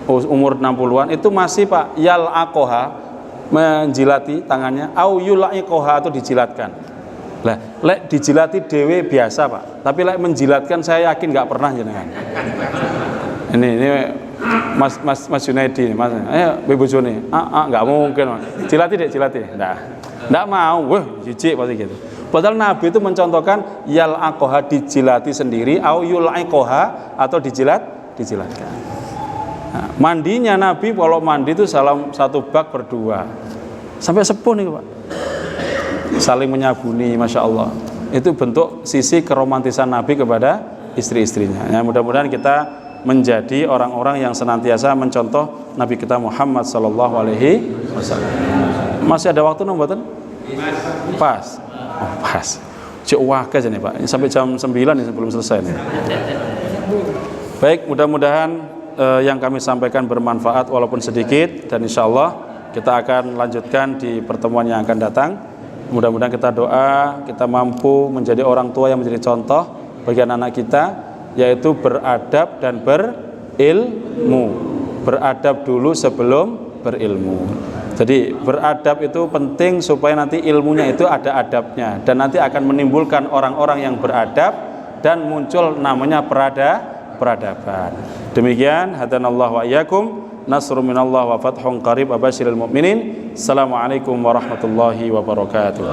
umur 60-an, itu masih Pak yal akoha, menjilati tangannya, au yulaikoha atau dijilatkan. Lah, lek dijilati dhewe biasa Pak, tapi lek menjilatkan saya yakin nggak pernah jenengan. Ini Mas Junaidi, Mas, ayo bebojone, nggak mungkin, jilati dek, jilati, nggak mau, wah jijik pasti gitu. Padahal Nabi itu mencontohkan yal akoha, dijilati sendiri, au yulaikoha atau dijilatkan. Nah, mandinya Nabi kalau mandi itu salam satu bak berdua, sampai sepuh nih Pak, saling menyabuni, masya Allah. Itu bentuk sisi keromantisan Nabi kepada istri-istrinya. Ya, mudah-mudahan kita menjadi orang-orang yang senantiasa mencontoh Nabi kita Muhammad sallallahu alaihi wasallam. Masih ada waktu nomboten? Pas. Oh, pas. Cek wakas ini Pak. Ini sampai jam 9 ini belum selesai nih. Baik, mudah-mudahan yang kami sampaikan bermanfaat walaupun sedikit, dan insya Allah kita akan lanjutkan di pertemuan yang akan datang. Mudah-mudahan kita doa, kita mampu menjadi orang tua yang menjadi contoh bagi anak-anak kita, yaitu beradab dan berilmu. Beradab dulu sebelum berilmu. Jadi beradab itu penting supaya nanti ilmunya itu ada adabnya, dan nanti akan menimbulkan orang-orang yang beradab dan muncul namanya peradaban. Demikian, hadanallahu wa iyyakum, nasrun minallah wa fathun qarib, abashiril mu'minin. Assalamualaikum warahmatullahi wabarakatuh.